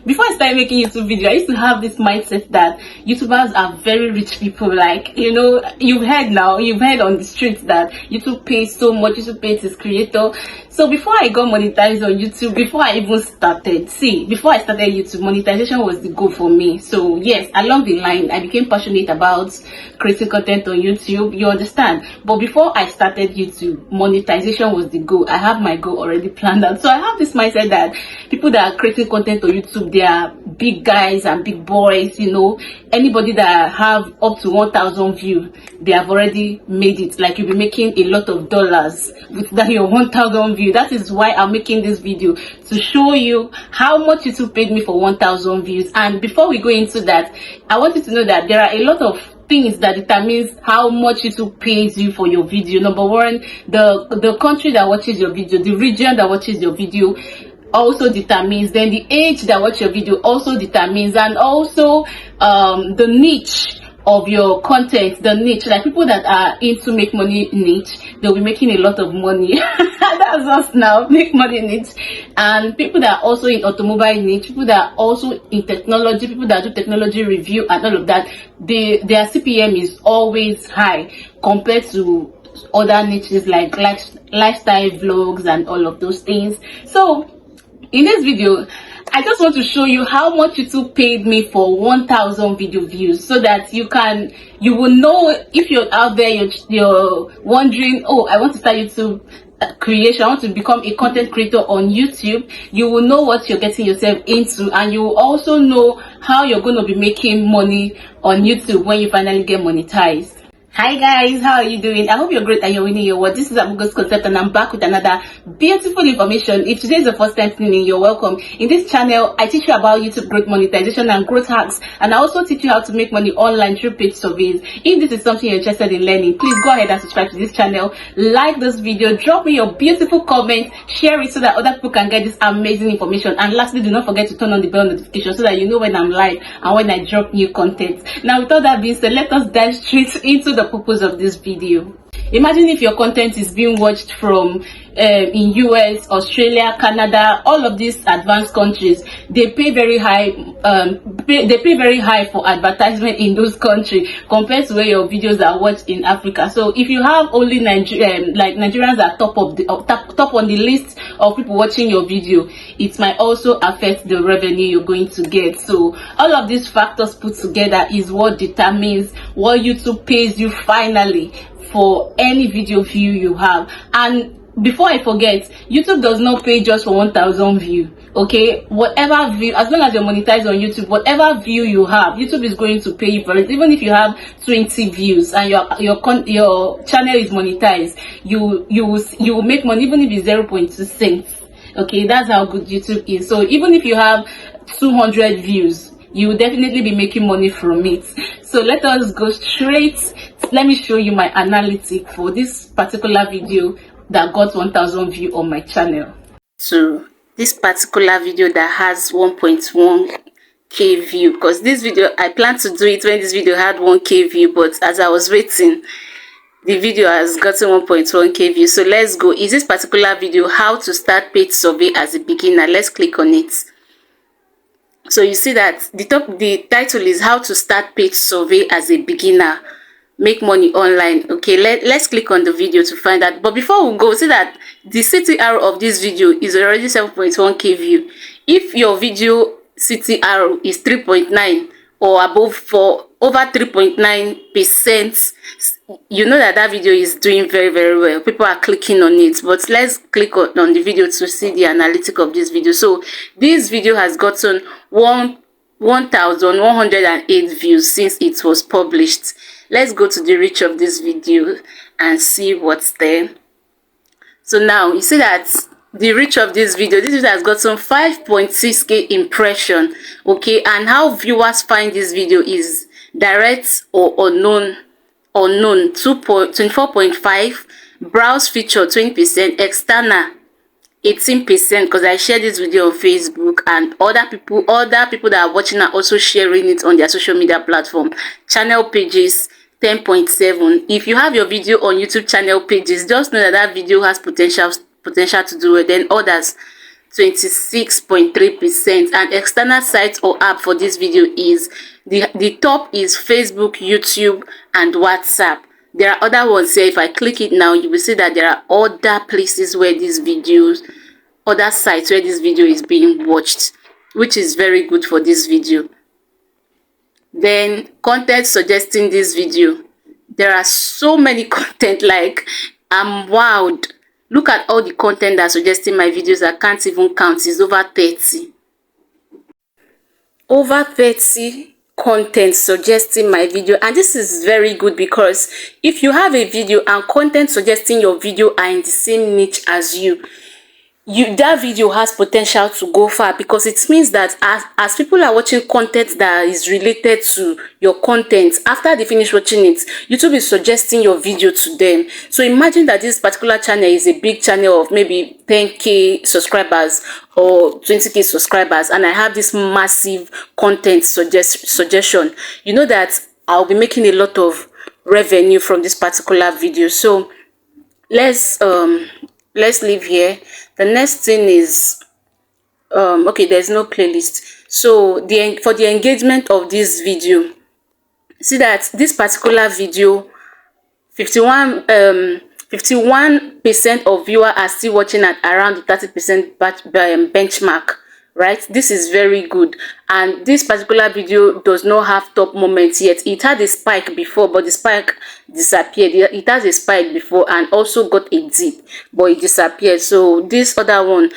before I started making YouTube video, I used to have this mindset that YouTubers are very rich people. Like, you know, you've heard on the streets that YouTube pays so much, YouTube pays its creator. So before I got monetized on YouTube, before I even started, before I started YouTube, monetization was the goal for me. So yes, along the line, I became passionate about creating content on YouTube, you understand. But before I started YouTube, monetization was the goal. I have my goal already planned out. So I have this mindset that people that are creating content on YouTube, they are big guys and big boys, you know. Anybody that have up to 1,000 views, they have already made it. Like, you'll be making a lot of dollars with that your 1,000 views. That is why I'm making this video, to show you how much YouTube paid me for 1,000 views. And before we go into that, I want you to know that there are a lot of things that determines how much YouTube pays you for your video. Number one, the country that watches your video, the region that watches your video also determines. Then the age that watch your video also determines, and also the niche of your content, the niche. Like, people that are into make money niche, they'll be making a lot of money. That's us now, make money niche. And people that are also in automobile niche, people that are also in technology, people that do technology review and all of that, their CPM is always high compared to other niches like lifestyle vlogs and all of those things. So in this video, I just want to show you how much YouTube paid me for 1,000 video views, so that you will know. If you're out there, you're wondering, oh, I want to start YouTube creation, I want to become a content creator on YouTube, you will know what you're getting yourself into, and you will also know how you're going to be making money on YouTube when you finally get monetized. Hi guys, how are you doing? I hope you're great and you're winning your world. This is Abugo's Concept, and I'm back with another beautiful information. If today is the first time tuning in, you're welcome. In this channel, I teach you about YouTube growth, monetization, and growth hacks, and I also teach you how to make money online through paid surveys. If this is something you're interested in learning, please go ahead and subscribe to this channel, like this video, drop me your beautiful comments, share it so that other people can get this amazing information, and lastly, do not forget to turn on the bell notification so that you know when I'm live and when I drop new content. Now, with all that being said, let us dive straight into the purpose of this video. Imagine if your content is being watched from in US, Australia, Canada, all of these advanced countries. They pay very high. They pay very high for advertisement in those countries compared to where your videos are watched in Africa. So if you have only Nigerians are top on the list of people watching your video, it might also affect the revenue you're going to get. So all of these factors put together is what determines what YouTube pays you finally for any video view you have. And before I forget, YouTube does not pay just for 1,000 view. Okay, whatever view, as long as you're monetized on YouTube, whatever view you have, YouTube is going to pay you for it. Even if you have 20 views and your channel is monetized, you will make money even if it's 0.2 cents. Okay, that's how good YouTube is. So even if you have 200 views, you will definitely be making money from it. So let us go straight. Let me show you my analytics for this particular video that got 1,000 views on my channel. So this particular video that has 1.1k view, because this video, I planned to do it when this video had 1k view, but as I was waiting, the video has gotten 1.1k view. So let's go. Is this particular video how to start paid survey as a beginner? Let's click on it. So you see that the title is how to start paid survey as a beginner, make money online. Okay, let's click on the video to find out. But before we go, see that the CTR of this video is already 7.1k view. If your video CTR is 3.9 or above, for over 3.9%, you know that video is doing very, very well. People are clicking on it. But let's click on the video to see the analytics of this video. So this video has gotten 1,108 views since it was published. Let's go to the reach of this video and see what's there. So now you see that the reach of this video has gotten 5.6k impression. Okay, and how viewers find this video is direct or unknown 24.5, browse feature 20%, external 18%, because I shared this video on Facebook, and other people that are watching are also sharing it on their social media platform. Channel pages 10.7. If you have your video on YouTube channel pages, just know that video has potential to do it. Then others 26.3%. And external sites or app for this video is the top is Facebook, YouTube, and WhatsApp. There are other ones here. If I click it now, you will see that there are other places where these videos, other sites where this video is being watched, which is very good for this video. Then content suggesting this video. There are so many content, like I'm wowed. Look at all the content that's suggesting my videos. I can't even count. It's over 30. Over 30 content suggesting my video, and this is very good because if you have a video and content suggesting your video are in the same niche as you, that video has potential to go far, because it means that as people are watching content that is related to your content, after they finish watching it, YouTube is suggesting your video to them. So imagine that this particular channel is a big channel of maybe 10k subscribers or 20k subscribers, and I have this massive content suggestion. You know that I'll be making a lot of revenue from this particular video. So let's leave here. The next thing is okay, there's no playlist. So for the engagement of this video, see that this particular video, 51% of viewers are still watching at around the 30% benchmark, right? This is very good. And this particular video does not have top moments yet. It had a spike before, but the spike disappeared. It has a spike before and also got a dip, but it disappeared. So this other one,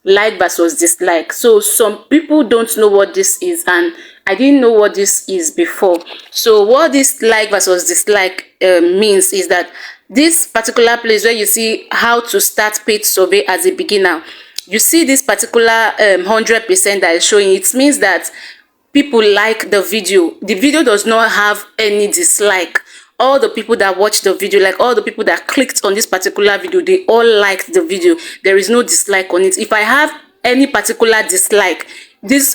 like versus dislike. So some people don't know what this is, and I didn't know what this is before. So what this like versus dislike means is that this particular place where you see how to start paid survey as a beginner, you see this particular 100% that is showing. It means that people like the video. The video does not have any dislike. All the people that watched the video, like all the people that clicked on this particular video, they all liked the video. There is no dislike on it. If I have any particular dislike, this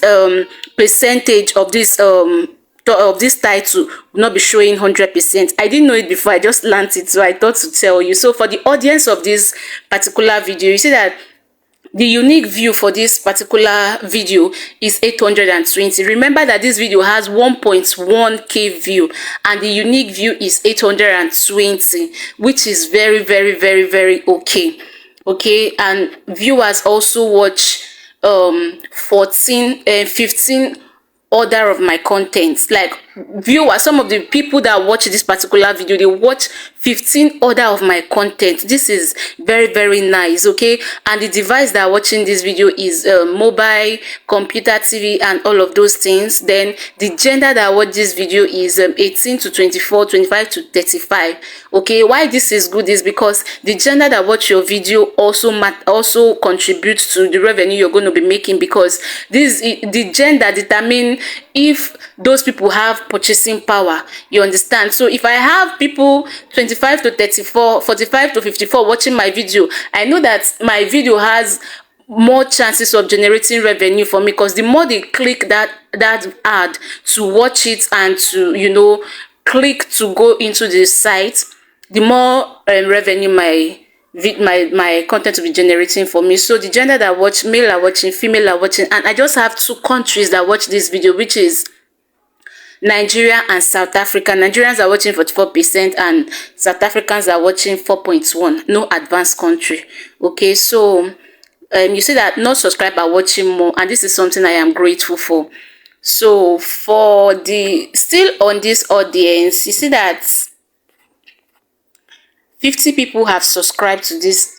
percentage of this title will not be showing 100%. I didn't know it before. I just learned it, so I thought to tell you. So for the audience of this particular video, you see that the unique view for this particular video is 820. Remember that this video has 1.1k view and the unique view is 820, which is very, very, very, very okay. Okay, and viewers also watch 15 order of my contents. Like viewers, some of the people that watch this particular video, they watch 15 order of my content. This is very, very nice. Okay, and the device that are watching this video is mobile, computer, TV, and all of those things. Then the gender that watch this video is 18 to 24, 25 to 35. Okay, why this is good is because the gender that watch your video also contributes to the revenue you're going to be making, because the gender determine if those people have purchasing power. You understand? So if I have people 25 to 34, 45 to 54 watching my video, I know that my video has more chances of generating revenue for me, because the more they click that ad to watch it and to, you know, click to go into the site, the more revenue my content will be generating for me. So the gender that watch, male are watching, female are watching, and I just have 2 countries that watch this video, which is Nigeria and South Africa. Nigerians are watching 44% and South Africans are watching 4.1. No advanced country. Okay, so you see that not subscribed are watching more, and this is something I am grateful for. So for the still on this audience, you see that 50 people have subscribed to this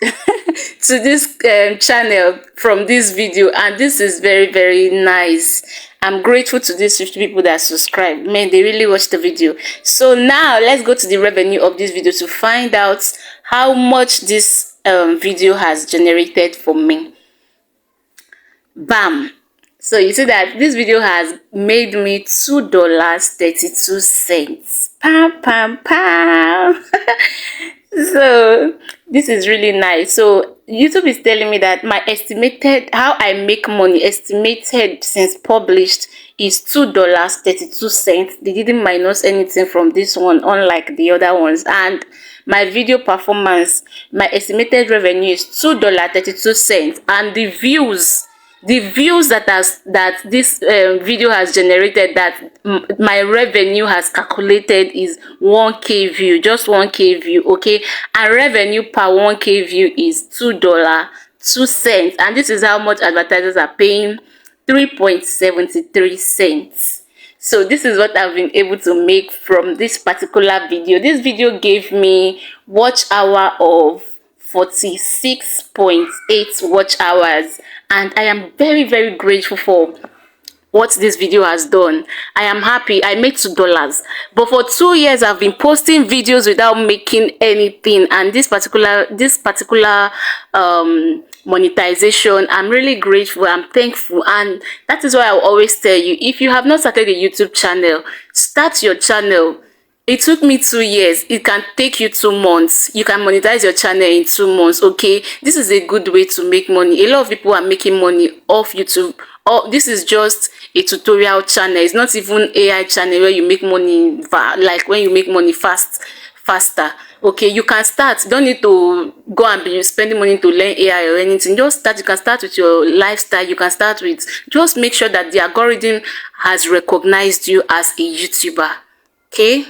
to this channel from this video, and this is very, very nice. I'm grateful to these 50 people that subscribed. Man, they really watched the video. So now let's go to the revenue of this video to find out how much this video has generated for me. Bam. So you see that this video has made me $2.32. Pam pam pam. So this is really nice. So YouTube is telling me that my estimated, how I make money estimated since published, is $2.32. They didn't minus anything from this one, unlike the other ones. And my video performance, my estimated revenue is $2.32, and the views that this video has generated, that my revenue has calculated, is 1k view, just 1k view. Okay, and revenue per 1k view is $2.02, and this is how much advertisers are paying, 3.73 cents. So this is what I've been able to make from this particular video. This video gave me watch hour of 46.8 watch hours, and I am very, very grateful for what this video has done. I am happy. I made $2, but for 2 years I've been posting videos without making anything, and this particular monetization, I'm really grateful, I'm thankful, and that is why I always tell you, if you have not started a YouTube channel, start your channel. It took me 2 years. It can take you 2 months. You can monetize your channel in 2 months. Okay, this is a good way to make money. A lot of people are making money off YouTube. Oh, this is just a tutorial channel. It's not even AI channel where you make money, like when you make money faster. Okay, you can start. You don't need to go and be spending money to learn AI or anything. Just start. You can start with your lifestyle. You can start with, just make sure that the algorithm has recognized you as a YouTuber. Okay.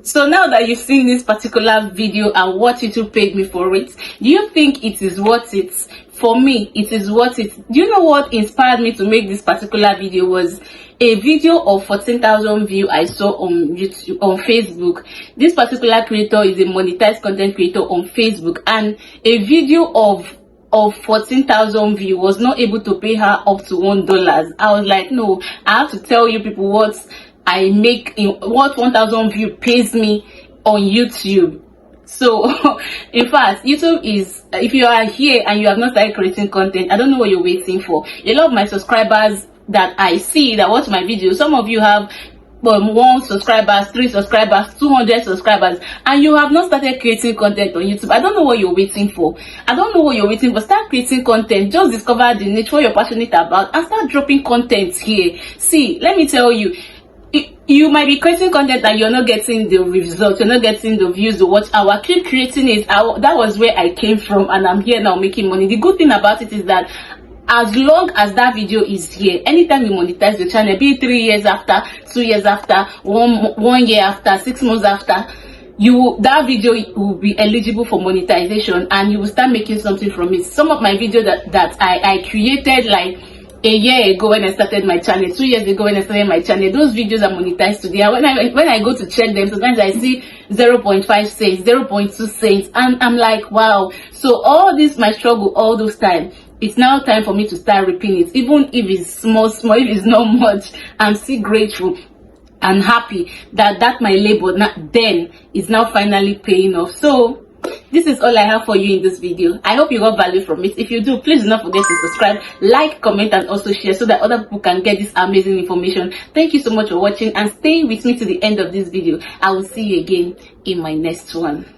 So now that you've seen this particular video and what YouTube paid me for it, do you think it is worth it? For me, it is worth it. Do you know what inspired me to make this particular video? Was a video of 14,000 views I saw on YouTube, on Facebook. This particular creator is a monetized content creator on Facebook, and a video of 14,000 views was not able to pay her up to $1. I was like, no, I have to tell you people what I make, what 1,000 views pays me on YouTube. So in fact, YouTube is, if you are here and you have not started creating content, I don't know what you're waiting for. A lot of my subscribers that I see that watch my videos, some of you have 1 subscribers, 3 subscribers, 200 subscribers, and you have not started creating content on YouTube. I don't know what you're waiting for. I don't know what you're waiting for. Start creating content. Just discover the niche, what you're passionate about, and start dropping content here. See, let me tell you, you might be creating content and you're not getting the results, you're not getting the views, the watch hour. Keep creating it. That was where I came from, and I'm here now making money. The good thing about it is that as long as that video is here, anytime you monetize the channel, be it 3 years after, 2 years after, one year after, 6 months after, that video will be eligible for monetization, and you will start making something from it. Some of my videos that I created like a year ago when I started my channel, 2 years ago when I started my channel, those videos are monetized today. When I go to check them, sometimes I see 0.5 cents, 0.2 cents, and I'm like, wow. So all this, my struggle all those time, it's now time for me to start reaping it. Even if it's small, if it's not much, I'm still grateful and happy that my labor then is now finally paying off. So this is all I have for you in this video. I hope you got value from it. If you do, please do not forget to subscribe, like, comment, and also share so that other people can get this amazing information. Thank you so much for watching, and stay with me to the end of this video. I will see you again in my next one.